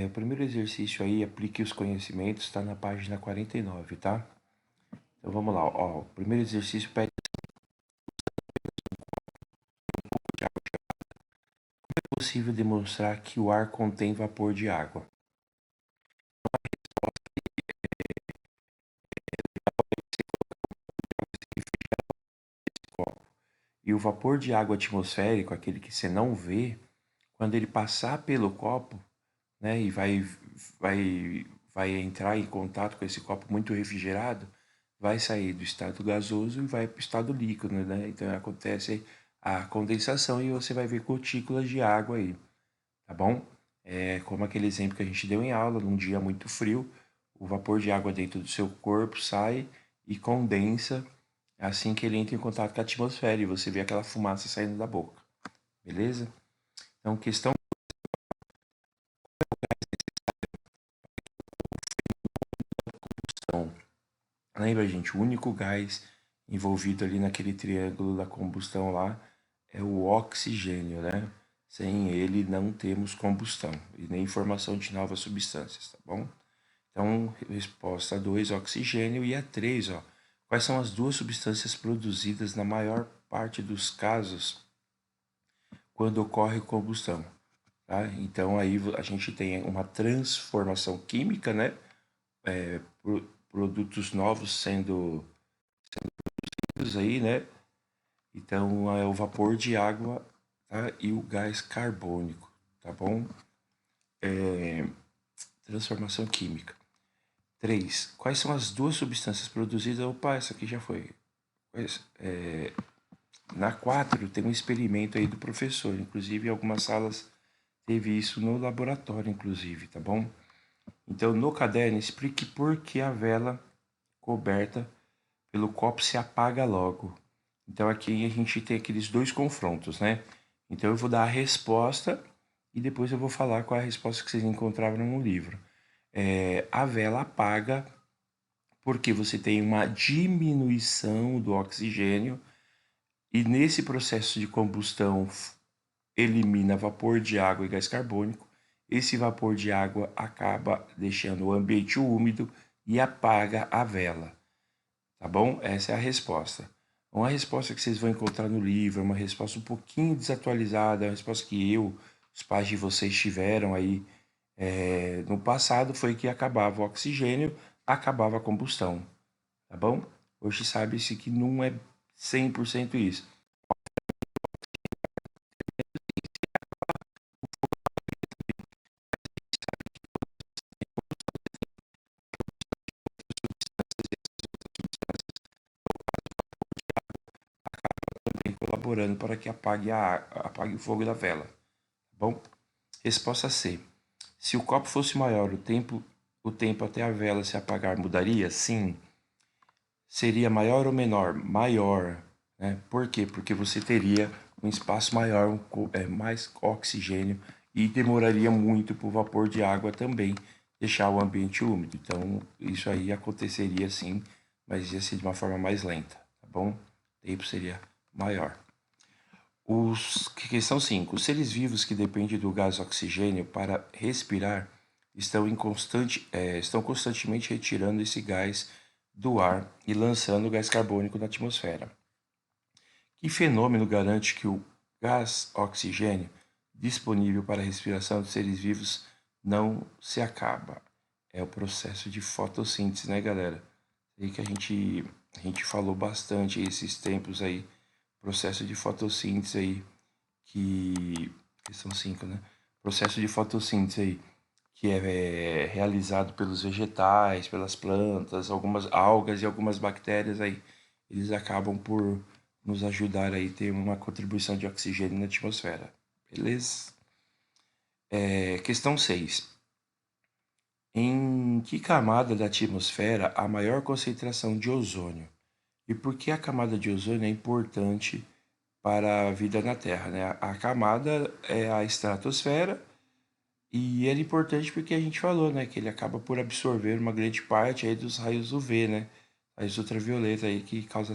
O primeiro exercício aí, aplique os conhecimentos, está na página 49, tá? Então vamos lá, ó. O primeiro exercício pede se é possível demonstrar que o ar contém vapor de água. E o vapor de água atmosférico, aquele que você não vê, quando ele passar pelo copo, né, e vai entrar em contato com esse copo muito refrigerado, vai sair do estado gasoso e vai para o estado líquido, né? Então acontece a condensação e você vai ver gotículas de água aí, tá bom? É como aquele exemplo que a gente deu em aula, num dia muito frio, o vapor de água dentro do seu corpo sai e condensa assim que ele entra em contato com a atmosfera e você vê aquela fumaça saindo da boca, beleza? Então, questão. Então, lembra, gente, o único gás envolvido ali naquele triângulo da combustão lá é o oxigênio, né? Sem ele não temos combustão e nem formação de novas substâncias, tá bom? Então, resposta 2, oxigênio, e a 3, ó. Quais são as duas substâncias produzidas na maior parte dos casos quando ocorre combustão? Tá? Então, aí a gente tem uma transformação química, né? Produtos novos sendo aí, né? Então, é o vapor de água, tá? E o gás carbônico, tá bom? Transformação química. 3. Quais são as duas substâncias produzidas? Opa, essa aqui já foi. Na 4 tem um experimento aí do professor, inclusive em algumas salas teve isso no laboratório, inclusive, tá bom? Então, no caderno, explique por que a vela coberta pelo copo se apaga logo. Então, aqui a gente tem aqueles dois confrontos, né? Então, eu vou dar a resposta e depois eu vou falar qual é a resposta que vocês encontraram no livro. A vela apaga porque você tem uma diminuição do oxigênio e nesse processo de combustão elimina vapor de água e gás carbônico. Esse vapor de água acaba deixando o ambiente úmido e apaga a vela, tá bom? Essa é a resposta. Uma resposta que vocês vão encontrar no livro, uma resposta um pouquinho desatualizada, uma resposta que os pais de vocês tiveram aí no passado, foi que acabava o oxigênio, acabava a combustão, tá bom? Hoje sabe-se que não é 100% isso. Também colaborando para que apague o fogo da vela, tá bom? Resposta C. Se o copo fosse maior, o tempo até a vela se apagar mudaria? Sim. Seria maior ou menor? Maior. Né? Por quê? Porque você teria um espaço maior, mais oxigênio e demoraria muito para o vapor de água também deixar o ambiente úmido. Então, isso aí aconteceria sim, mas ia ser de uma forma mais lenta, tá bom? O tempo seria maior. Questão 5. Os seres vivos que dependem do gás oxigênio para respirar estão constantemente retirando esse gás do ar e lançando o gás carbônico na atmosfera. Que fenômeno garante que o gás oxigênio disponível para a respiração dos seres vivos não se acaba? É o processo de fotossíntese, né, galera? Aí que a gente falou bastante esses tempos aí, processo de fotossíntese aí, que são 5, né? Processo de fotossíntese aí, que é realizado pelos vegetais, pelas plantas, algumas algas e algumas bactérias aí. Eles acabam por nos ajudar aí a ter uma contribuição de oxigênio na atmosfera. Beleza? Questão 6. Em que camada da atmosfera há maior concentração de ozônio? E por que a camada de ozônio é importante para a vida na Terra, né? A camada é a estratosfera e ele é importante porque a gente falou, né, que ele acaba por absorver uma grande parte aí dos raios UV, né? Raios ultravioleta aí que causa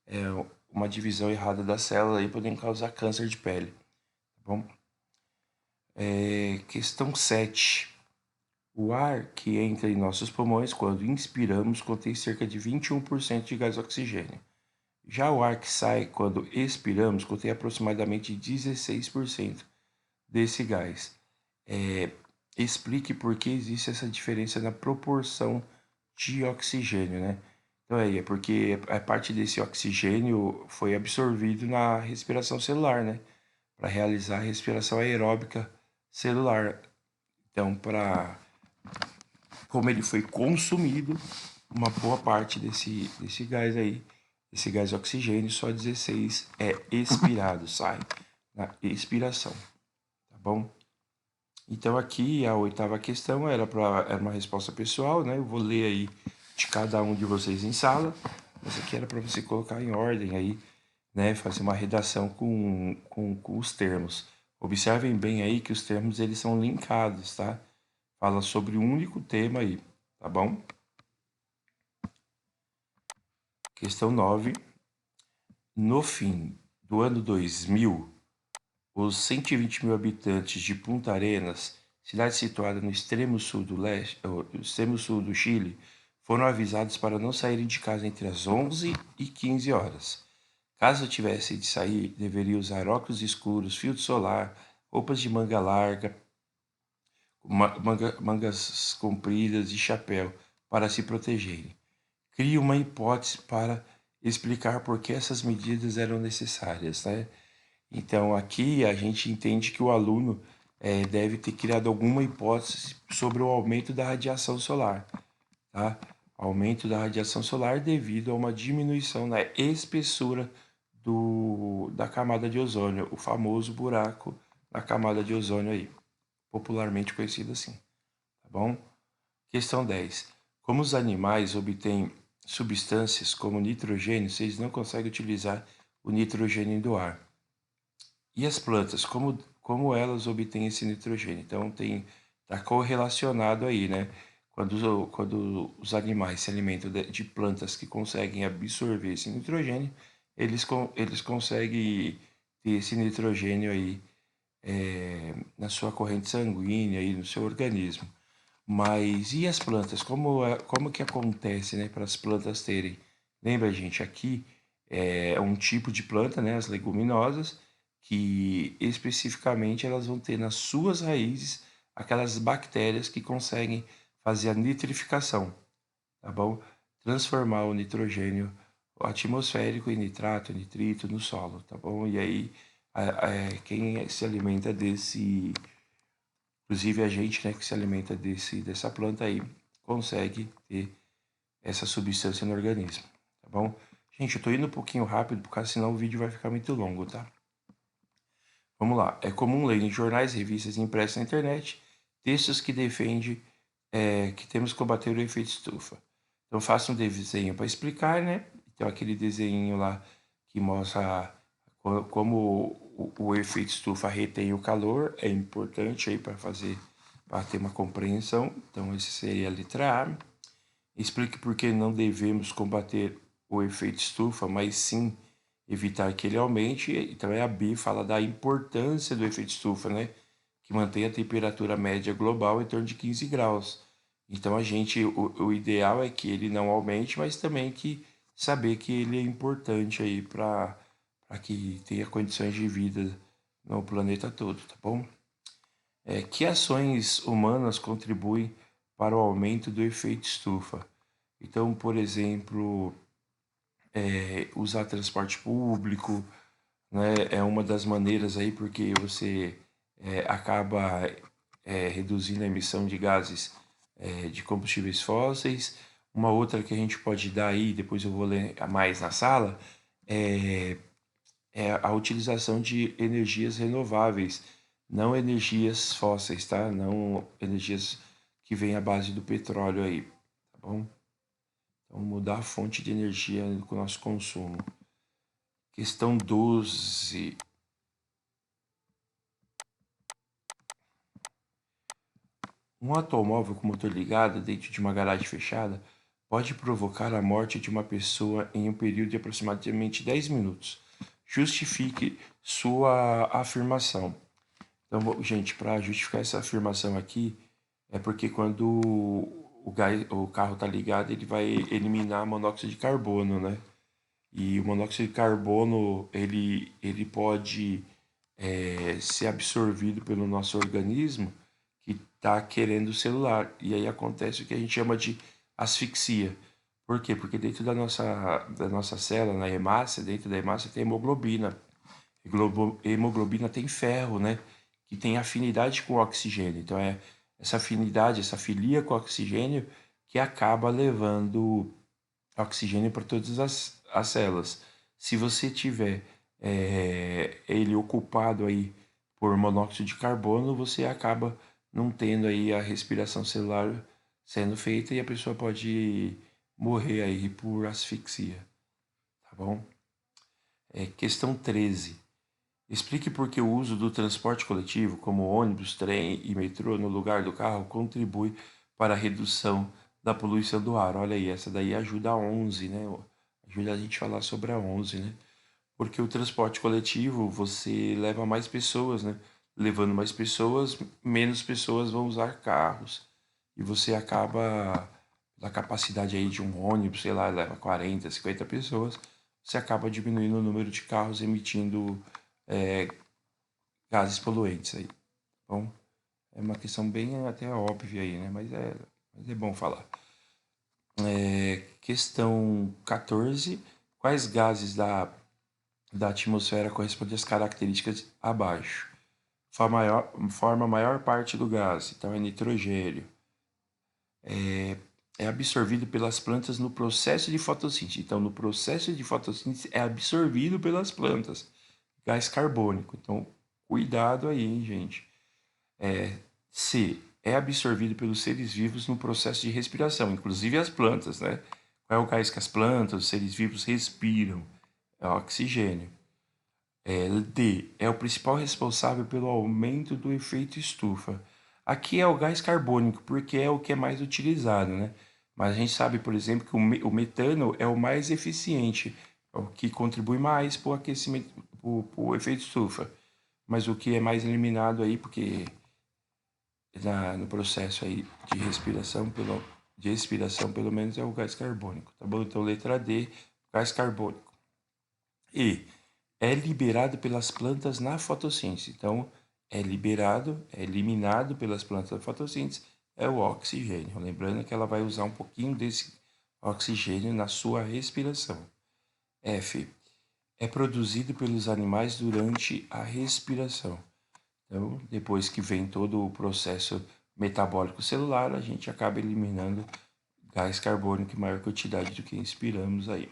é, uma divisão errada da célula aí podendo causar câncer de pele, tá bom? Questão 7. O ar que entra em nossos pulmões quando inspiramos contém cerca de 21% de gás oxigênio. Já o ar que sai quando expiramos contém aproximadamente 16% desse gás. Explique por que existe essa diferença na proporção de oxigênio, né? Então é porque a parte desse oxigênio foi absorvido na respiração celular, né? Para realizar a respiração aeróbica celular. Então, como ele foi consumido, uma boa parte desse gás aí, esse gás oxigênio, só 16 é expirado, sai na expiração, tá bom? Então aqui a 8ª questão era uma resposta pessoal, né? Eu vou ler aí de cada um de vocês em sala. Essa aqui era para você colocar em ordem aí, né? Fazer uma redação com os termos. Observem bem aí que os termos eles são linkados, tá? Fala sobre um único tema aí, tá bom? Questão 9. No fim do ano 2000, os 120 mil habitantes de Punta Arenas, cidade situada no extremo sul do Chile, foram avisados para não saírem de casa entre as 11 e 15 horas. Caso tivessem de sair, deveriam usar óculos escuros, filtro solar, roupas de manga larga, mangas compridas e chapéu para se protegerem. Crie uma hipótese para explicar por que essas medidas eram necessárias, né? Então, aqui a gente entende que o aluno deve ter criado alguma hipótese sobre o aumento da radiação solar, tá? Aumento da radiação solar devido a uma diminuição na espessura da camada de ozônio, o famoso buraco na camada de ozônio aí, popularmente conhecido assim, tá bom? Questão 10. Como os animais obtêm substâncias como nitrogênio, se eles não conseguem utilizar o nitrogênio do ar? E as plantas, como elas obtêm esse nitrogênio? Então, está correlacionado aí, né? Quando os animais se alimentam de plantas que conseguem absorver esse nitrogênio, eles conseguem ter esse nitrogênio aí na sua corrente sanguínea, aí no seu organismo. Mas e as plantas? Como que acontece, né, para as plantas terem? Lembra, gente, aqui é um tipo de planta, né, as leguminosas, que especificamente elas vão ter nas suas raízes aquelas bactérias que conseguem fazer a nitrificação, tá bom? Transformar o nitrogênio atmosférico em nitrato, nitrito no solo, tá bom? E aí quem se alimenta inclusive a gente, né, que se alimenta dessa planta aí, consegue ter essa substância no organismo, tá bom? Gente, eu tô indo um pouquinho rápido, porque senão o vídeo vai ficar muito longo, tá? Vamos lá. É comum ler em jornais, revistas e impressos na internet textos que defendem que temos que combater o efeito estufa. Então, faça um desenho para explicar, né? Então, aquele desenho lá que mostra como o efeito estufa retém o calor é importante aí para ter uma compreensão. Então, essa seria a letra A. Explique por que não devemos combater o efeito estufa, mas sim evitar que ele aumente. Então, a B fala da importância do efeito estufa, né? Que mantém a temperatura média global em torno de 15 graus. Então, o ideal é que ele não aumente, mas também que saber que ele é importante aí para que tenha condições de vida no planeta todo, tá bom? Que ações humanas contribuem para o aumento do efeito estufa? Então, por exemplo, usar transporte público, né, é uma das maneiras aí, porque você acaba reduzindo a emissão de gases de combustíveis fósseis. Uma outra que a gente pode dar aí, depois eu vou ler mais na sala, é a utilização de energias renováveis, não energias fósseis, tá? Não energias que vêm à base do petróleo aí, tá bom? Então, mudar a fonte de energia com o nosso consumo. Questão 12. Um automóvel com motor ligado dentro de uma garagem fechada pode provocar a morte de uma pessoa em um período de aproximadamente 10 minutos. Justifique sua afirmação. Então, gente, para justificar essa afirmação aqui, é porque quando o carro está ligado, ele vai eliminar monóxido de carbono, né? E o monóxido de carbono, ele pode ser absorvido pelo nosso organismo que está querendo o celular. E aí acontece o que a gente chama de asfixia. Por quê? Porque dentro da nossa célula, na hemácia, dentro da hemácia tem hemoglobina. Hemoglobina tem ferro, né? Que tem afinidade com o oxigênio. Então é essa afinidade, essa filia com o oxigênio que acaba levando oxigênio para todas as células. Se você tiver ele ocupado aí por monóxido de carbono, você acaba não tendo aí a respiração celular sendo feita e a pessoa pode morrer aí por asfixia, tá bom? Questão 13. Explique por que o uso do transporte coletivo, como ônibus, trem e metrô, no lugar do carro, contribui para a redução da poluição do ar. Olha aí, essa daí ajuda a 11, né? Ajuda a gente a falar sobre a 11, né? Porque o transporte coletivo, você leva mais pessoas, né? Levando mais pessoas, menos pessoas vão usar carros. E você acaba, da capacidade aí de um ônibus, sei lá, leva 40, 50 pessoas, você acaba diminuindo o número de carros emitindo é, gases poluentes aí. Bom, é uma questão bem até óbvia aí, né? Mas é bom falar. Questão 14. Quais gases da atmosfera correspondem às características abaixo? Forma a maior parte do gás, então é nitrogênio. É absorvido pelas plantas no processo de fotossíntese. Então, no processo de fotossíntese é absorvido pelas plantas. Gás carbônico. Então, cuidado aí, hein, gente. C. É absorvido pelos seres vivos no processo de respiração, inclusive as plantas, né? Qual é o gás que as plantas, os seres vivos respiram? É o oxigênio. D. É o principal responsável pelo aumento do efeito estufa. Aqui é o gás carbônico, porque é o que é mais utilizado, né? Mas a gente sabe, por exemplo, que o metano é o mais eficiente, é o que contribui mais para o aquecimento, para o efeito estufa. Mas o que é mais eliminado aí, porque no processo aí de respiração, pelo menos é o gás carbônico, tá bom? Então, letra D, gás carbônico. E é liberado pelas plantas na fotossíntese. Então, é eliminado pelas plantas na fotossíntese, é o oxigênio. Lembrando que ela vai usar um pouquinho desse oxigênio na sua respiração. F. É produzido pelos animais durante a respiração. Então, depois que vem todo o processo metabólico celular, a gente acaba eliminando gás carbônico em maior quantidade do que inspiramos aí,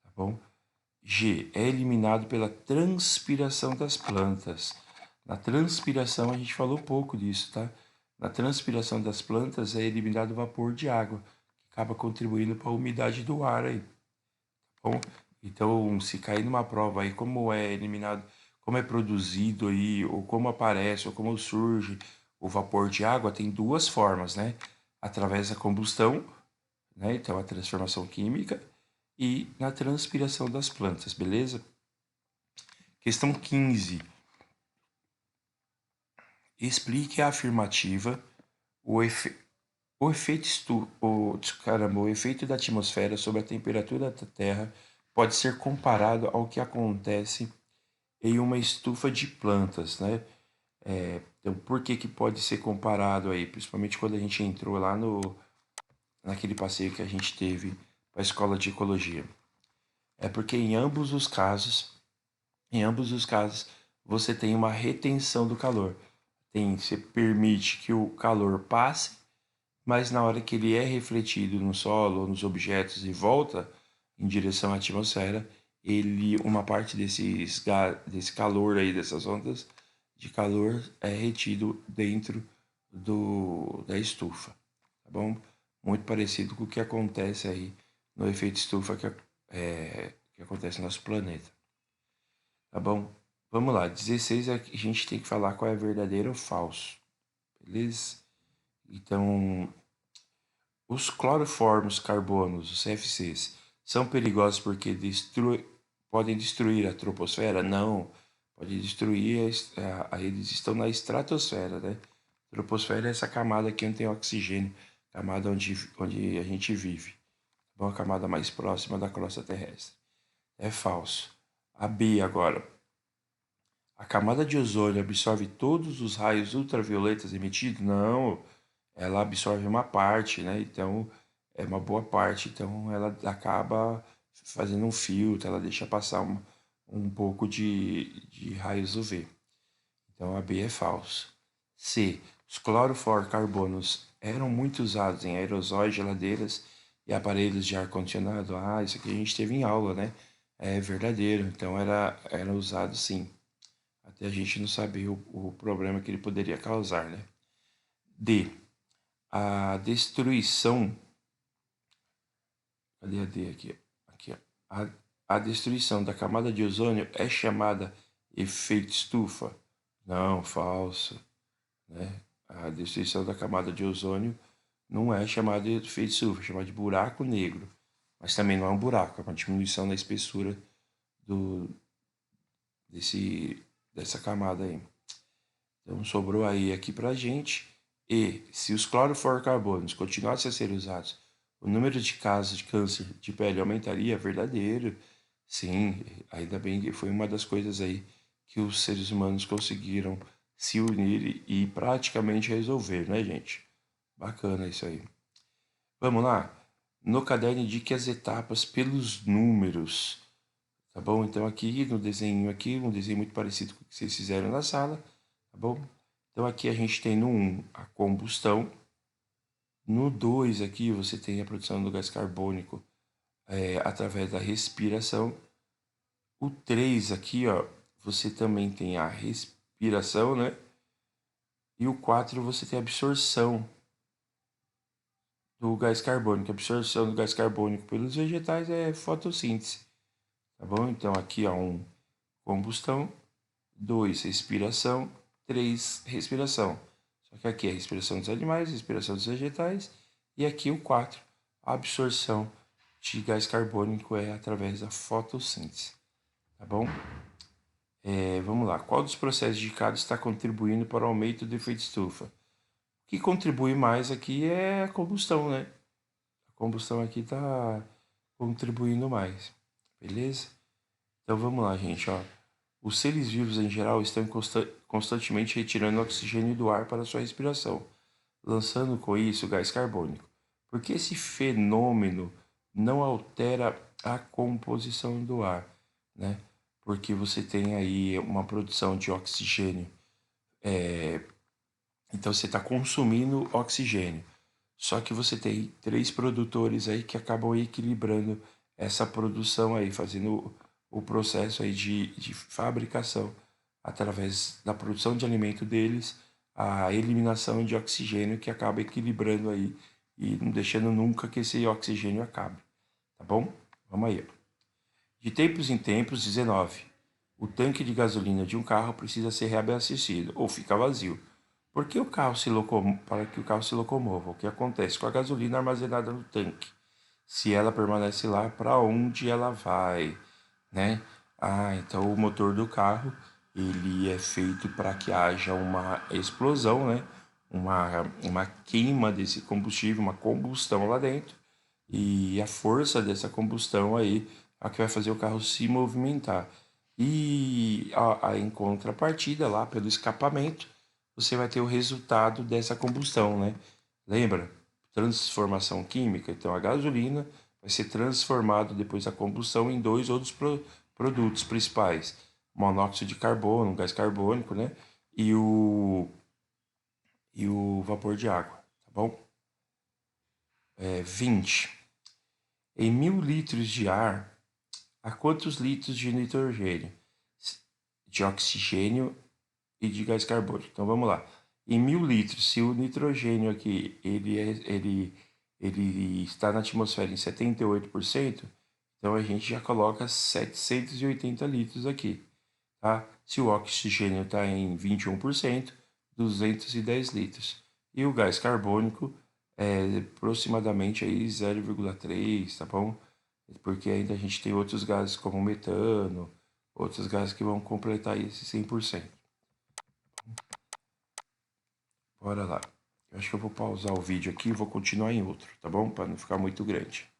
tá bom? G. É eliminado pela transpiração das plantas. Na transpiração, a gente falou pouco disso, tá? Na transpiração das plantas é eliminado o vapor de água, que acaba contribuindo para a umidade do ar aí, tá bom? Então, se cair numa prova aí, como é eliminado, como é produzido aí, ou como aparece, ou como surge o vapor de água, tem duas formas, né? Através da combustão, né? Então, a transformação química, e na transpiração das plantas, beleza? Questão 15. Explique a afirmativa o, efe... o efeito o efeito da atmosfera sobre a temperatura da Terra pode ser comparado ao que acontece em uma estufa de plantas, né? Então, por que que pode ser comparado aí? Principalmente quando a gente entrou lá naquele passeio que a gente teve para a escola de ecologia. É porque em ambos os casos, você tem uma retenção do calor. Você permite que o calor passe, mas na hora que ele é refletido no solo ou nos objetos e volta em direção à atmosfera, uma parte desse calor aí, dessas ondas de calor é retido dentro da estufa, tá bom? Muito parecido com o que acontece aí no efeito estufa que acontece no nosso planeta, tá bom? Vamos lá, 16 a gente tem que falar qual é verdadeiro ou falso, beleza? Então, os cloroformos carbonos, os CFCs, são perigosos porque podem destruir a troposfera? Não, pode destruir, eles estão na estratosfera, né? Troposfera é essa camada aqui onde tem oxigênio, camada onde a gente vive. Bom, a camada mais próxima da crosta terrestre. É falso. A B agora. A camada de ozônio absorve todos os raios ultravioletas emitidos? Não, ela absorve uma parte, né? Então, é uma boa parte. Então, ela acaba fazendo um filtro, ela deixa passar um pouco de raios UV. Então, a B é falso. C. Os clorofluorcarbonos eram muito usados em aerosóis, geladeiras e aparelhos de ar-condicionado. Ah, isso aqui a gente teve em aula, né? É verdadeiro. Então, era usado sim. Até a gente não saber o problema que ele poderia causar, né? D. A destruição. Cadê a D aqui? Aqui, ó. A destruição da camada de ozônio é chamada efeito estufa? Não, falso, né? A destruição da camada de ozônio não é chamada de efeito estufa, é chamada de buraco negro. Mas também não é um buraco, é uma diminuição da espessura do, dessa camada aí. Então sobrou aí aqui pra gente. E se os clorofluorcarbonos continuassem a ser usados, o número de casos de câncer de pele aumentaria? Verdadeiro. Sim, ainda bem que foi uma das coisas aí que os seres humanos conseguiram se unir e praticamente resolver, né, gente? Bacana isso aí. Vamos lá. No caderno indique as etapas pelos números. Tá bom? Então aqui no desenho aqui, um desenho muito parecido com o que vocês fizeram na sala, tá bom? Então aqui a gente tem no 1 a combustão. No 2 aqui você tem a produção do gás carbônico através da respiração. O 3 aqui, ó, você também tem a respiração, né? E o 4 você tem a absorção do gás carbônico. A absorção do gás carbônico pelos vegetais é fotossíntese, tá bom? Então aqui, ó, 1, combustão. 2, respiração. 3, respiração. Só que aqui é a respiração dos animais, a respiração dos vegetais. E aqui o 4, a absorção de gás carbônico é através da fotossíntese. Tá bom? Vamos lá. Qual dos processos indicados está contribuindo para o aumento do efeito estufa? O que contribui mais aqui é a combustão, né? A combustão aqui está contribuindo mais. Beleza? Então vamos lá, gente. Ó. Os seres vivos em geral estão constantemente retirando oxigênio do ar para sua respiração, lançando com isso gás carbônico. Porque esse fenômeno não altera a composição do ar, né? Porque você tem aí uma produção de oxigênio. Então você está consumindo oxigênio. Só que você tem 3 produtores aí que acabam equilibrando essa produção aí, fazendo o processo aí de fabricação através da produção de alimento deles, a eliminação de oxigênio que acaba equilibrando aí e não deixando nunca que esse oxigênio acabe, tá bom? Vamos aí. De tempos em tempos, 19. O tanque de gasolina de um carro precisa ser reabastecido ou fica vazio. Para que o carro se locomova, o que acontece com a gasolina armazenada no tanque? Se ela permanece lá, para onde ela vai, né? Ah, então o motor do carro ele é feito para que haja uma explosão, né? Uma queima desse combustível, uma combustão lá dentro. E a força dessa combustão aí é a que vai fazer o carro se movimentar. E em contrapartida, lá pelo escapamento, você vai ter o resultado dessa combustão, né? Lembra? Transformação química. Então, a gasolina vai ser transformado depois da combustão em 2 outros produtos principais: monóxido de carbono, gás carbônico, né? E o vapor de água, tá bom? 20. Em 1.000 litros de ar, há quantos litros de nitrogênio, de oxigênio e de gás carbônico? Então vamos lá. Em 1.000 litros, se o nitrogênio aqui ele está na atmosfera em 78%, então a gente já coloca 780 litros aqui. Tá? Se o oxigênio está em 21%, 210 litros. E o gás carbônico é aproximadamente aí 0,3, tá bom? Porque ainda a gente tem outros gases como metano, outros gases que vão completar esse 100%. Bora lá. Eu acho que eu vou pausar o vídeo aqui e vou continuar em outro, tá bom? Para não ficar muito grande.